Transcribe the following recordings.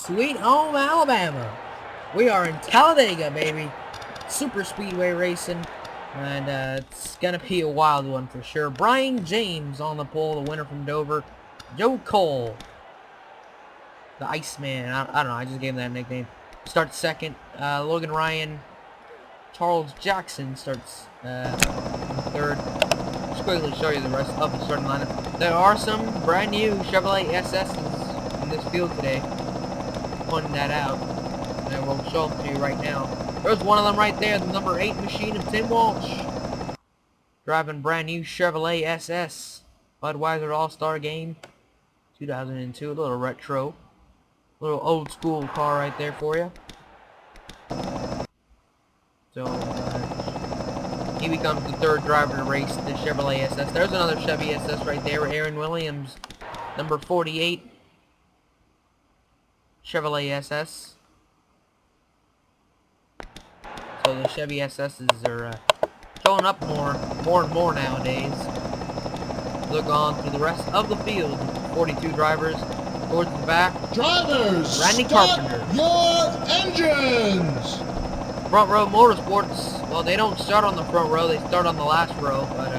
Sweet home Alabama. We are in Talladega, baby. Super speedway racing. And it's gonna be a wild one for sure. Brian James on the pole, the winner from Dover. Joe Cole, the Iceman. I don't know, I just gave him that nickname. Starts second. Logan Ryan. Charles Jackson starts third. Just quickly show you the rest of the starting lineup. There are some brand new Chevrolet SS's in this field today. Pointing that out. And we'll show them to you right now. There's one of them right there, the number 8 machine of Tim Walsh. Driving brand new Chevrolet SS. Budweiser All-Star Game. 2002, a little retro. Little old school car right there for you. So, he becomes the third driver to race the Chevrolet SS. There's another Chevy SS right there, Aaron Williams, number 48, Chevrolet SS. So the Chevy SS's are showing up more and more nowadays. Look on through the rest of the field. 42 drivers towards the back. Drivers, Randy start Carpenter. your engines. Front row motorsports, well, they don't start on the front row, they start on the last row, but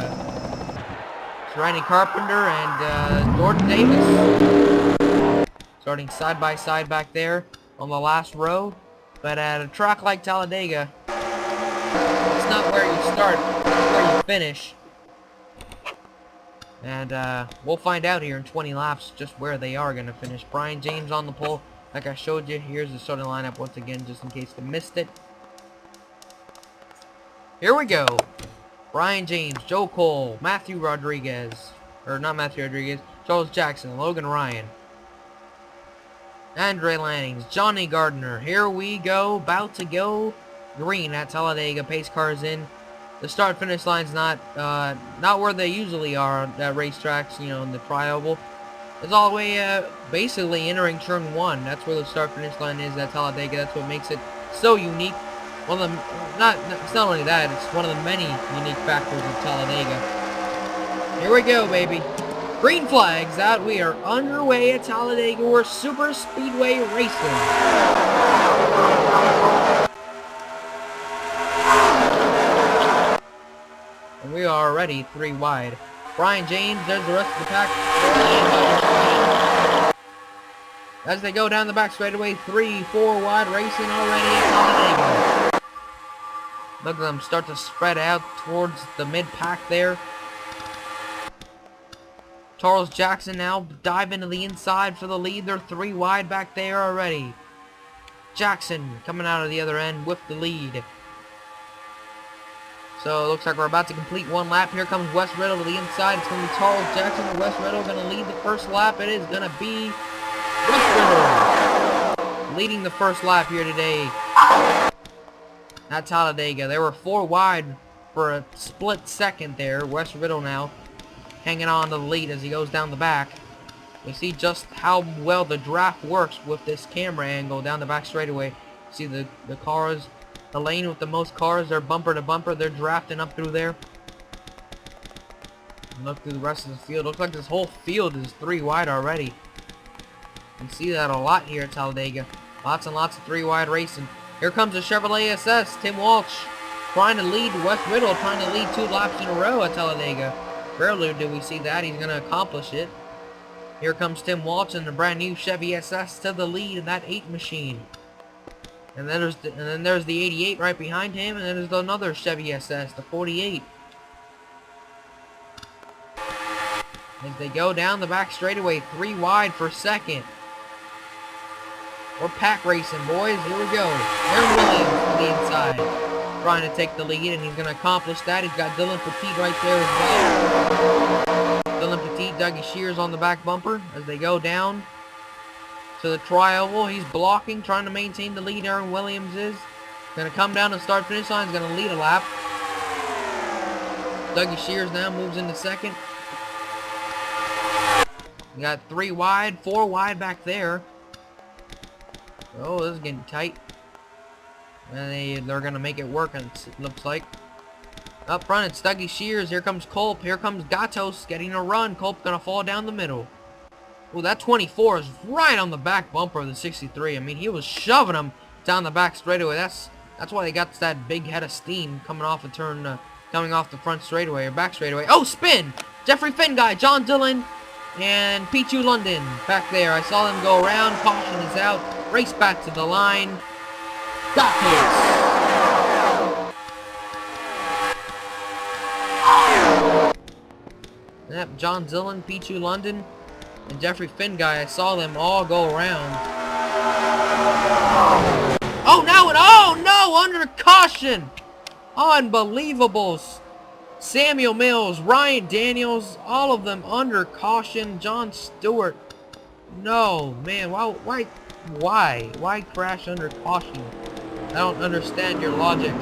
it's Randy Carpenter and Jordan Davis starting side by side back there on the last row. But at a track like Talladega, it's not where you start, it's where you finish. And we'll find out here in 20 laps just where they are going to finish. Brian James on the pole, like I showed you. Here's the starting lineup once again, just in case you missed it. Here we go. Brian James, Joe Cole, Matthew Rodriguez, or not Matthew Rodriguez, Charles Jackson, Logan Ryan, Andre Lannings, Johnny Gardner. Here we go, about to go green at Talladega. Pace cars in. The start-finish line's not where they usually are at racetracks, you know, in the tri-oval. It's all the way basically entering turn 1. That's where the start-finish line is at Talladega. That's what makes it so unique. One of them, it's not only that, it's one of the many unique factors of Talladega. Here we go, baby. Green flags out. We are underway at Talladega. We're super speedway racing. And we are already 3 wide. Brian James, there's the rest of the pack. As they go down the back straightaway, 3-4 wide racing already at Talladega. Look at them start to spread out towards the mid-pack there. Charles Jackson now dive into the inside for the lead. They're 3 wide back there already. Jackson coming out of the other end with the lead. So it looks like we're about to complete 1 lap. Here comes Wes Riddle to the inside. It's going to be Charles Jackson and Wes Riddle going to lead the first lap. It is going to be Wes Riddle leading the first lap here today at Talladega. They were 4 wide for a split second there. Wes Riddle now hanging on to the lead as he goes down the back. We see just how well the draft works with this camera angle down the back straightaway. See the cars, the lane with the most cars, they're bumper to bumper. They're drafting up through there. Look through the rest of the field. Looks like this whole field is 3 wide already. You see that a lot here at Talladega. Lots and lots of 3 wide racing. Here comes the Chevrolet SS. Tim Walsh trying to lead Wes Riddle, trying to lead 2 laps in a row at Talladega. Rarely do we see that. He's going to accomplish it. Here comes Tim Walsh and the brand new Chevy SS to the lead in that 8 machine. And then there's the 88 right behind him, and then there's another Chevy SS, the 48. As they go down the back straightaway, 3 wide for second. We're pack racing, boys. Here we go. Aaron Williams on the inside, trying to take the lead, and he's going to accomplish that. He's got Dylan Petit right there as well. Dylan Petit, Dougie Shears on the back bumper as they go down to the tri-oval. He's blocking, trying to maintain the lead. Aaron Williams is going to come down and start finish line. He's going to lead a lap. Dougie Shears now moves into second. We got 3 wide, 4 wide back there. Oh, this is getting tight. And they're going to make it work, it looks like. Up front, it's Dougie Shears. Here comes Culp. Here comes Gatos getting a run. Culp's going to fall down the middle. Well, that 24 is right on the back bumper of the 63. I mean, he was shoving him down the back straightaway. That's why they got that big head of steam coming off the turn, coming off the front straightaway or back straightaway. Oh, spin! Jeffrey Finn guy, John Dillon, and P2 London back there. I saw them go around. Caution is out. Race back to the line. Got pace. Yep, John Dillon, P2 London, and Jeffrey Finn guy. I saw them all go around. Oh, now it. Oh no! Under caution. Unbelievable. Samuel Mills, Ryan Daniels, all of them under caution. John Stewart. No, man. Why crash under caution? I don't understand your logic.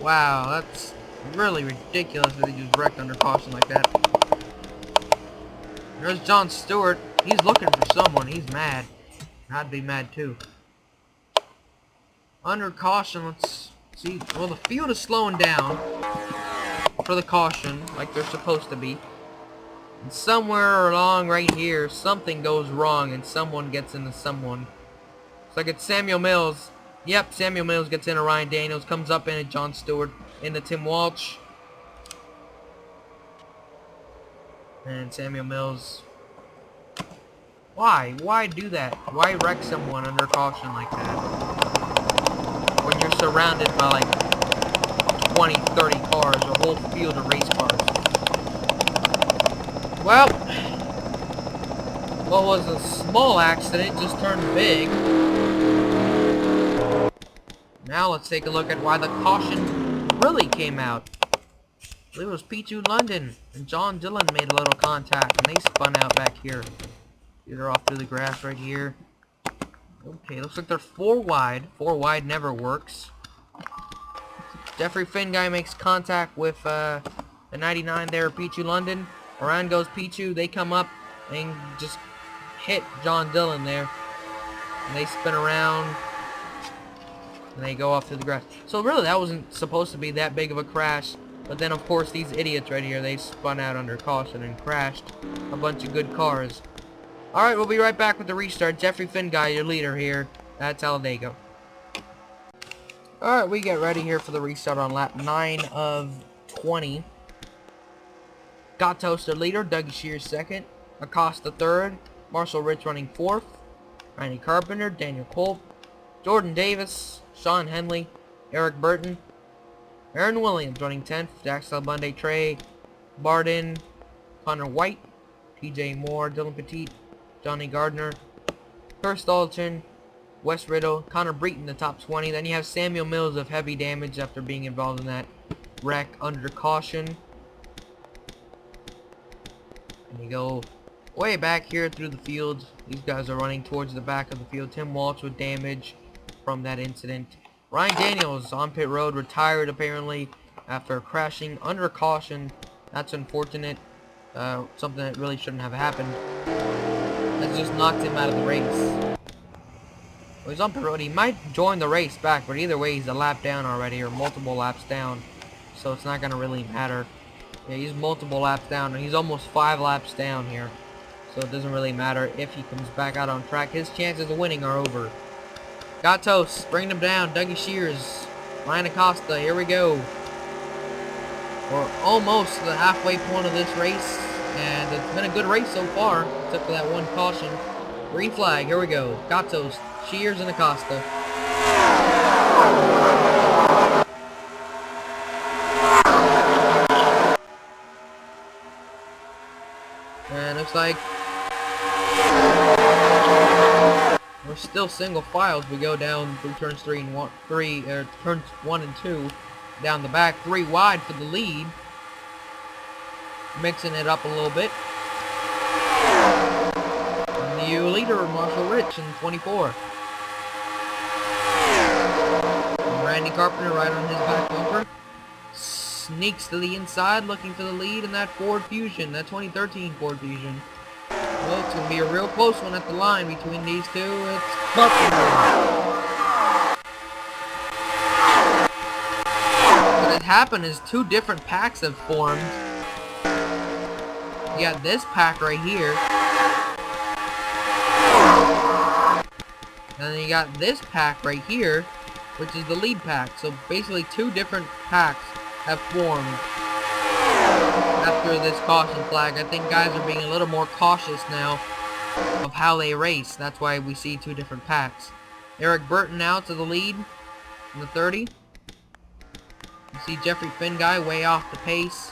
Wow, that's really ridiculous that he just wrecked under caution like that. There's John Stewart. He's looking for someone. He's mad. I'd be mad too. Under caution, let's see. Well, the field is slowing down for the caution, like they're supposed to be. And somewhere along right here, something goes wrong and someone gets into someone. It's like it's Samuel Mills. Yep, Samuel Mills gets into Ryan Daniels, comes up into John Stewart, into Tim Walsh. And Samuel Mills. Why? Why do that? Why wreck someone under caution like that? When you're surrounded by like 20, 30 cars, a whole field of race cars. Well, what was a small accident just turned big. Now let's take a look at why the caution really came out. I believe it was P2 London and John Dillon made a little contact and they spun out back here. They're off through the grass right here. Okay, looks like they're 4 wide. 4 wide never works. Jeffrey Finn guy makes contact with the 99 there, P2 London. Around goes P2. They come up and just hit John Dillon there. And they spin around. And they go off through the grass. So really, that wasn't supposed to be that big of a crash. But then, of course, these idiots right here, they spun out under caution and crashed a bunch of good cars. Alright, we'll be right back with the restart. Jeffrey Finn guy, your leader here at Talladega. Alright, we get ready here for the restart on lap 9 of 20. Gatos their leader, Dougie Shears second, Acosta third, Marshall Rich running fourth, Randy Carpenter, Daniel Culp, Jordan Davis, Sean Henley, Eric Burton, Aaron Williams running 10th, Jack Salbunde, Trey Barden, Connor White, TJ Moore, Dylan Petit, Johnny Gardner, Kirst Dalton, Wes Riddle, Connor Breton, the top 20. Then you have Samuel Mills of heavy damage after being involved in that wreck under caution. And you go way back here through the field. These guys are running towards the back of the field. Tim Walsh with damage from that incident. Ryan Daniels on pit road, retired apparently after crashing under caution. That's unfortunate. Something that really shouldn't have happened. That just knocked him out of the race. Well, he's on pit road. He might join the race back, but either way, he's a lap down already, or multiple laps down. So it's not going to really matter. Yeah, he's multiple laps down, and he's almost 5 laps down here. So it doesn't really matter if he comes back out on track. His chances of winning are over. Gatos, bringing him down. Dougie Shears, Ryan Acosta, here we go. We're almost to the halfway point of this race, and it's been a good race so far, except for that one caution. Green flag, here we go. Gatos, Shears, and Acosta. And looks like we're still single file as we go down through turns turns 1 and 2 down the back, 3 wide for the lead, mixing it up a little bit. And the new leader, Marshall Rich in 24. And Randy Carpenter right on his back bumper. Sneaks to the inside looking for the lead in that Ford Fusion, that 2013 Ford Fusion. Well, it's going to be a real close one at the line between these two. It's Carpenter. What had happened is 2 different packs have formed You got this pack right here. And then you got this pack right here, which is the lead pack. So basically 2 different packs have formed after this caution flag. I think guys are being a little more cautious now of how they race. That's why we see 2 different packs. Eric Burton now to the lead in the 30. You see Jeffrey Finguy way off the pace.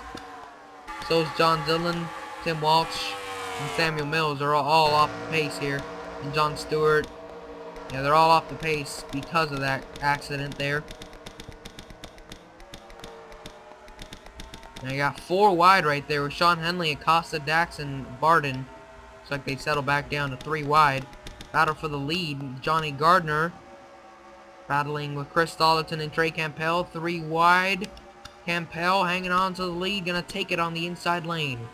So is John Dillon, Tim Walsh, and Samuel Mills are all off the pace here. And John Stewart. Yeah, they're all off the pace because of that accident there. Now you got 4 wide right there with Sean Henley, Acosta, Dax, and Barden. Looks like they settle back down to 3 wide. Battle for the lead. Johnny Gardner battling with Chris Stollerton and Trey Campbell. 3 wide. Campbell hanging on to the lead. Gonna take it on the inside lane.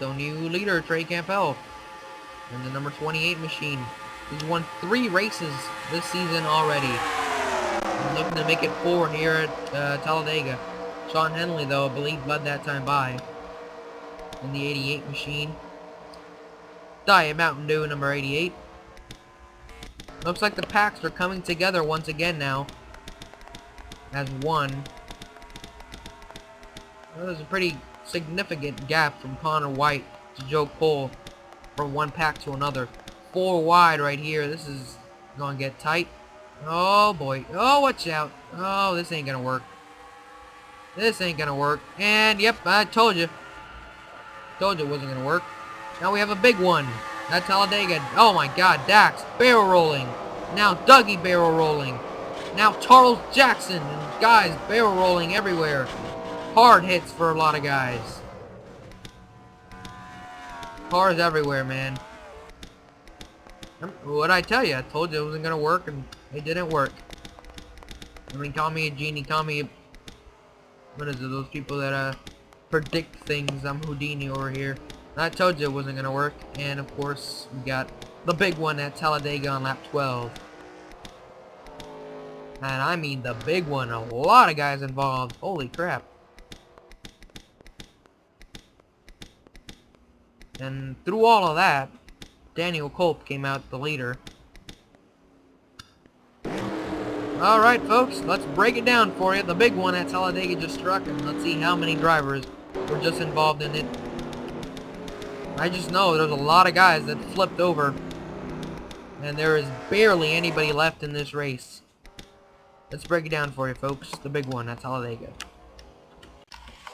So new leader, Trey Campbell. And the number 28 machine. He's won 3 races this season already. He's looking to make it 4 here at Talladega. Sean Henley, though, I believe led that time by. In the 88 machine. Diet Mountain Dew, number 88. Looks like the packs are coming together once again now. As one. Well, there's a pretty significant gap from Connor White to Joe Cole. From one pack to another. 4 wide right here. This is gonna get tight. Oh boy. Oh, watch out. Oh, this ain't gonna work. This ain't gonna work. And yep, I told you. Told you it wasn't gonna work. Now we have a big one. At Talladega. Oh my god, Dax barrel rolling. Now Dougie barrel rolling. Now Charles Jackson. And guys barrel rolling everywhere. Hard hits for a lot of guys. Cars everywhere, man. What'd I tell you? I told you it wasn't gonna work, and it didn't work. I mean, call me a genie, call me a... What is it, those people that, predict things? I'm Houdini over here. I told you it wasn't gonna work, and of course, we got the big one at Talladega on lap 12. And I mean the big one, a lot of guys involved. Holy crap. And through all of that, Daniel Culp came out the leader. Alright folks, let's break it down for you. The big one at Talladega just struck, and let's see how many drivers were just involved in it. I just know there's a lot of guys that flipped over, and there is barely anybody left in this race. Let's break it down for you folks. The big one at Talladega.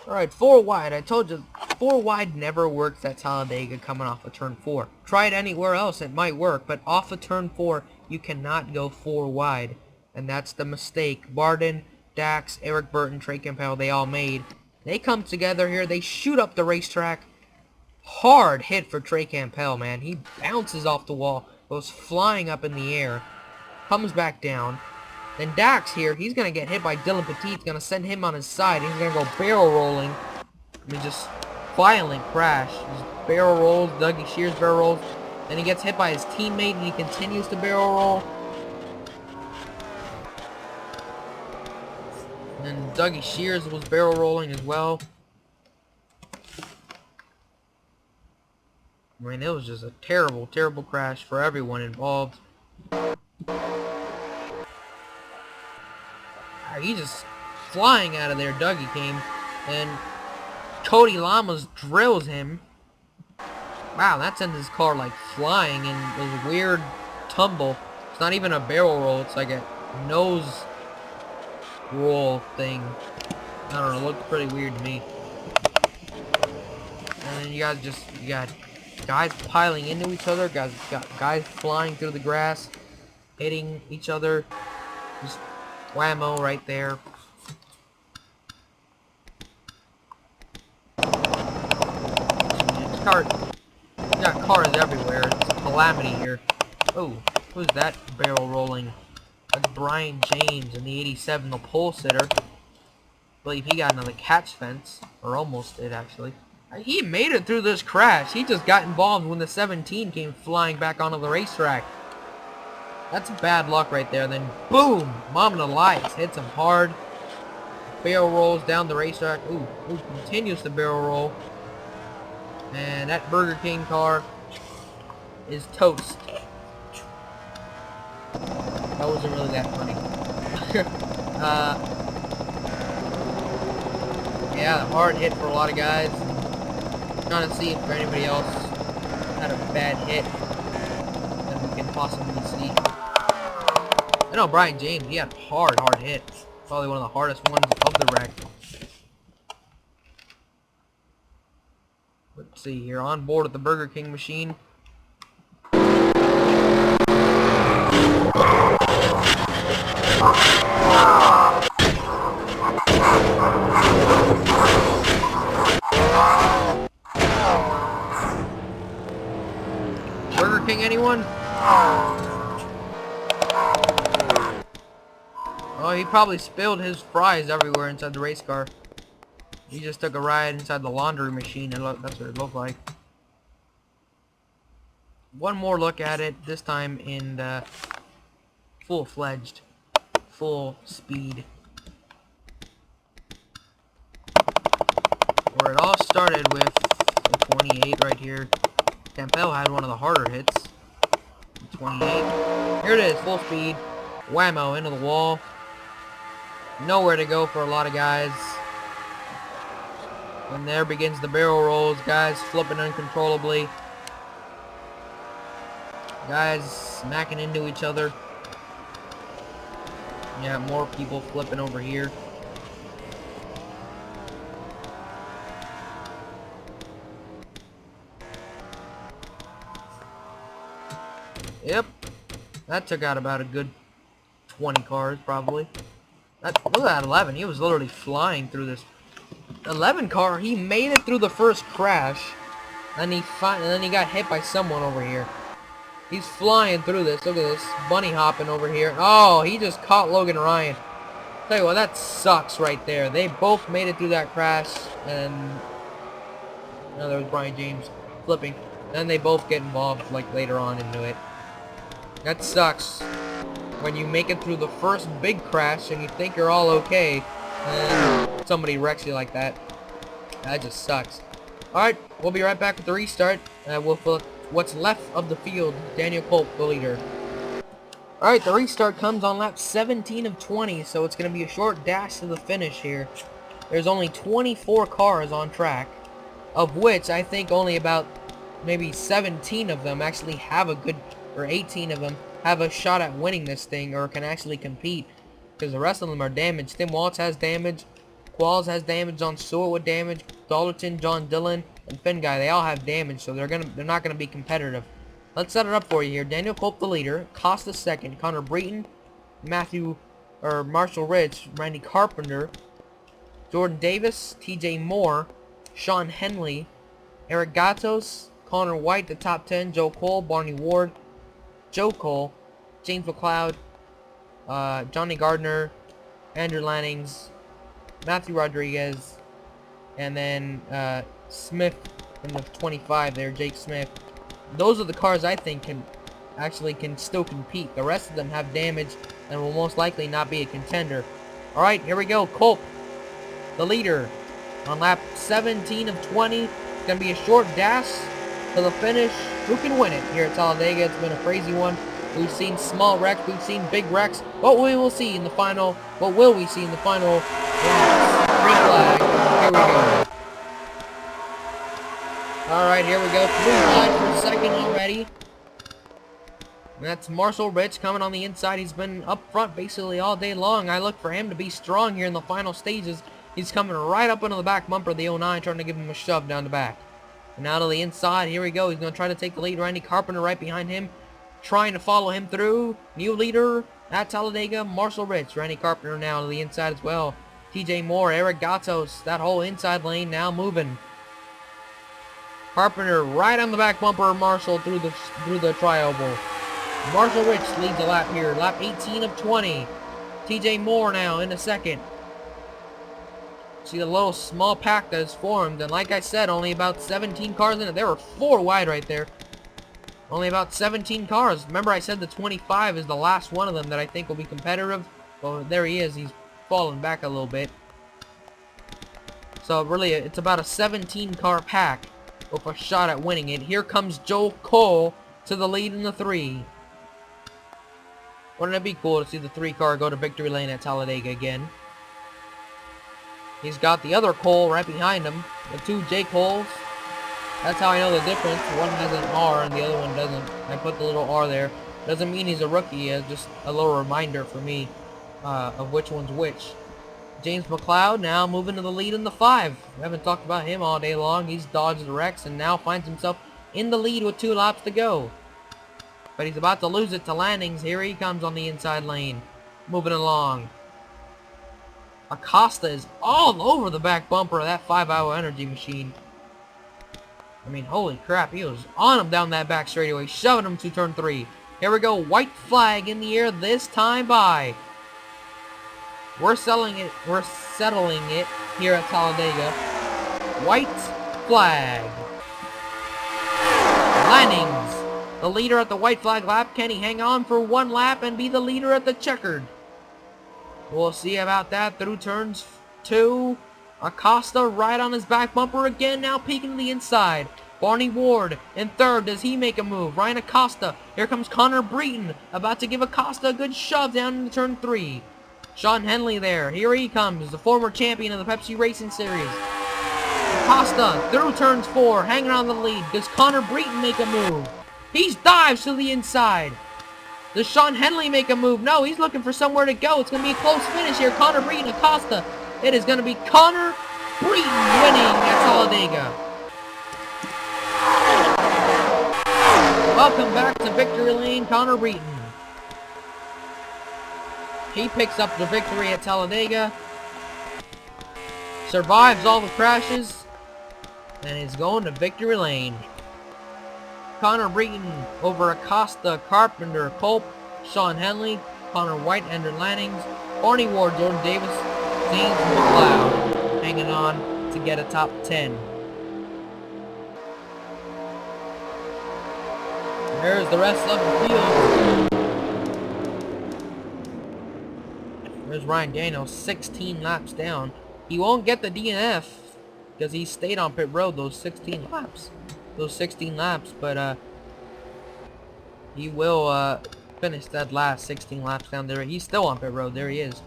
Alright, 4 wide. I told you, 4 wide never works at Talladega coming off of turn 4. Try it anywhere else, it might work, but off of turn 4, you cannot go 4 wide. And that's the mistake Barden, Dax, Eric Burton, Trey Campbell, they all made. They come together here, they shoot up the racetrack. Hard hit for Trey Campbell, man. He bounces off the wall, goes flying up in the air, comes back down. Then Dax here, he's going to get hit by Dylan Petit. It's going to send him on his side. He's going to go barrel rolling. I mean, just violent crash. Just barrel rolls. Dougie Shears barrel rolls. Then he gets hit by his teammate and he continues to barrel roll. And then Dougie Shears was barrel rolling as well. I mean, it was just a terrible, terrible crash for everyone involved. He's just flying out of there. Dougie came, and Cody Lamas drills him. Wow, that sends his car like flying in this weird tumble. It's not even a barrel roll, it's like a nose roll thing. I don't know, it looked pretty weird to me. And then you got guys piling into each other, got guys flying through the grass, hitting each other. Just whammo right there. You got cars everywhere. It's a calamity here. Oh, who's that barrel rolling? That's Brian James in the 87, the pole sitter. I believe he got another catch fence, or almost did actually. He made it through this crash. He just got involved when the 17 came flying back onto the racetrack. That's bad luck right there. Then boom, Mom and Elias hits him hard. barrel rolls down the racetrack. Ooh, continues to barrel roll. And that Burger King car is toast. That wasn't really that funny. Yeah, hard hit for a lot of guys. Trying to see if anybody else had a bad hit that we can possibly see. I know Brian James, he had hard hits. Probably one of the hardest ones of the wreck. Let's see here, on board at the Burger King machine. Burger King, anyone? Oh, he probably spilled his fries everywhere inside the race car. He just took a ride inside the laundry machine, and that's what it looked like. One more look at it, this time in full-fledged, full speed. Where it all started with the 28 right here. Campbell had one of the harder hits. 28. Here it is, full speed. Whammo, into the wall. Nowhere to go for a lot of guys. And there begins the barrel rolls. Guys flipping uncontrollably. Guys smacking into each other. Yeah, more people flipping over here. Yep. That took out about a good 20 cars, probably. Look at that 11. He was literally flying through this 11 car. He made it through the first crash. And then he got hit by someone over here. He's flying through this. Look at this. Bunny hopping over here. Oh, he just caught Logan Ryan. Tell you what, that sucks right there. They both made it through that crash. And now there was Brian James flipping. Then they both get involved like later on into it. That sucks. When you make it through the first big crash and you think you're all okay, and somebody wrecks you like that. That just sucks. Alright, we'll be right back with the restart. We'll fill what's left of the field. Daniel Culp, the leader. Alright, the restart comes on lap 17 of 20, so it's going to be a short dash to the finish here. There's only 24 cars on track, of which I think only about maybe 17 of them actually have a good, or 18 of them have a shot at winning this thing or can actually compete, because the rest of them are damaged. Tim Waltz has damage, Qualls has damage, on Stewart with damage, Dallerton, John Dillon, and Finn Guy, they all have damage, so they're not gonna be competitive. Let's set it up for you here. Daniel Culp, the leader, Costa second, Connor Breton, Marshall Rich, Randy Carpenter, Jordan Davis, TJ Moore, Sean Henley, Eric Gatos, Connor White, the top 10, Joe Cole, Barney Ward, Joe Cole, James McLeod, Johnny Gardner, Andrew Lannings, Matthew Rodriguez, and then Smith in the 25 there, Jake Smith. Those are the cars I think can still compete. The rest of them have damage and will most likely not be a contender. Alright, here we go. Culp, the leader, on lap 17 of 20. It's going to be a short dash to the finish. Who can win it here at Talladega? It's been a crazy one. We've seen small wrecks, we've seen big wrecks. What we will see in the final, what will we see in the final laps? Green flag. Here we go. Alright, here we go. 3 wide for second already. And that's Marshall Rich coming on the inside. He's been up front basically all day long. I look for him to be strong here in the final stages. He's coming right up into the back bumper of the 09, trying to give him a shove down the back. And out of the inside, here we go. He's going to try to take the lead. Randy Carpenter right behind him, trying to follow him through. New leader at Talladega, Marshall Rich. Randy Carpenter now to the inside as well. TJ Moore, Eric Gatos, that whole inside lane now moving. Carpenter right on the back bumper of Marshall through the tri-oval. Marshall Rich leads the lap here. Lap 18 of 20. TJ Moore now in the second. See the little small pack that is formed, and like I said, only about 17 cars in it. There were 4 wide right there. Only about 17 cars. Remember I said the 25 is the last one of them that I think will be competitive? Well, there he is. He's falling back a little bit. So really, it's about a 17 car pack with a shot at winning it. Here comes Joel Cole to the lead in the 3. Wouldn't it be cool to see the 3 car go to victory lane at Talladega again? He's got the other Cole right behind him. The 2 J Coles. That's how I know the difference. One has an R and the other one doesn't. I put the little R there. Doesn't mean he's a rookie. It's just a little reminder for me of which one's which. James McLeod now moving to the lead in the 5. We haven't talked about him all day long. He's dodged the wrecks and now finds himself in the lead with 2 laps to go. But he's about to lose it to Landings. Here he comes on the inside lane. Moving along. Acosta is all over the back bumper of that 5-hour energy machine. I mean, holy crap, he was on him down that back straightaway, shoving him to turn 3. Here we go, white flag in the air this time by. We're settling it here at Talladega. White flag. Landings, the leader at the white flag lap. Can he hang on for 1 lap and be the leader at the checkered? We'll see about that through turns 2. Acosta right on his back bumper again, now peeking to the inside. Barney Ward in 3rd. Does he make a move? Ryan Acosta. Here comes Connor Breton, about to give Acosta a good shove down into turn 3. Sean Henley there. Here he comes, the former champion of the Pepsi Racing Series. Acosta through turns 4, hanging on the lead. Does Connor Breton make a move? He dives to the inside. Does Sean Henley make a move? No, he's looking for somewhere to go. It's going to be a close finish here. Connor Breton, Acosta. It is going to be Connor Breton winning at Talladega. Welcome back to victory lane, Connor Breton. He picks up the victory at Talladega. Survives all the crashes. And is going to victory lane. Connor Breton over Acosta, Carpenter, Culp, Sean Henley, Connor White, Ender Lannings, Barney Ward, Jordan Davis, James McLeod hanging on to get a top 10. There's the rest of the field. There's Ryan Daniels, 16 laps down. He won't get the DNF because he stayed on pit road those 16 laps. But he will finish that last 16 laps down there. He's still on pit road. There he is.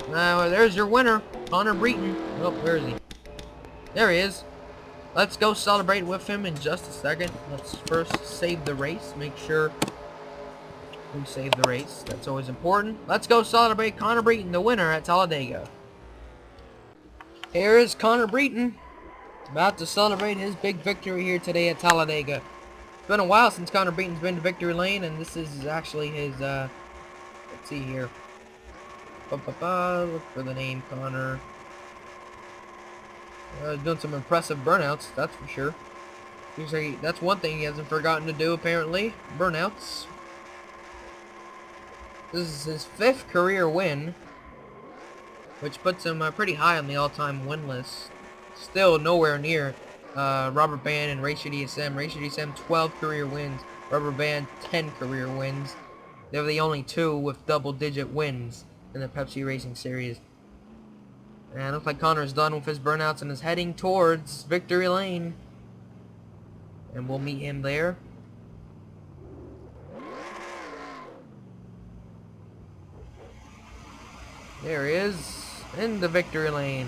There's your winner, Connor Breton. Oh, where is he? There he is. Let's go celebrate with him in just a second. Let's first save the race. Make sure we save the race. That's always important. Let's go celebrate Connor Breton, the winner at Talladega. Here is Connor Breton, about to celebrate his big victory here today at Talladega. It's been a while since Connor Breton's been to victory lane, and this is actually his, let's see here. Look for the name, Connor. Doing some impressive burnouts, that's for sure. That's one thing he hasn't forgotten to do, apparently. Burnouts. This is his 5th career win, which puts him pretty high on the all-time win list. Still nowhere near Rubber Band and Racer DSM. Racer DSM 12 career wins. Rubber Band 10 career wins. They're the only 2 with double-digit wins in the Pepsi Racing Series. And it looks like Connor's done with his burnouts and is heading towards victory lane. And we'll meet him there. There he is, in the victory lane.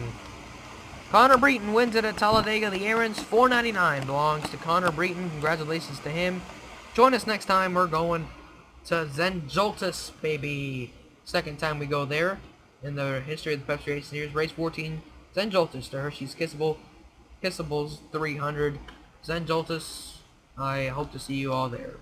Connor Breton wins it at Talladega. The Aaron's $4.99 belongs to Connor Breton. Congratulations to him. Join us next time. We're going to Zenjoltis, baby. 2nd time we go there in the history of the Pepsi Racing Series. Race 14, Zenjoltis to Hershey's Kissables 300. Zenjoltis, I hope to see you all there.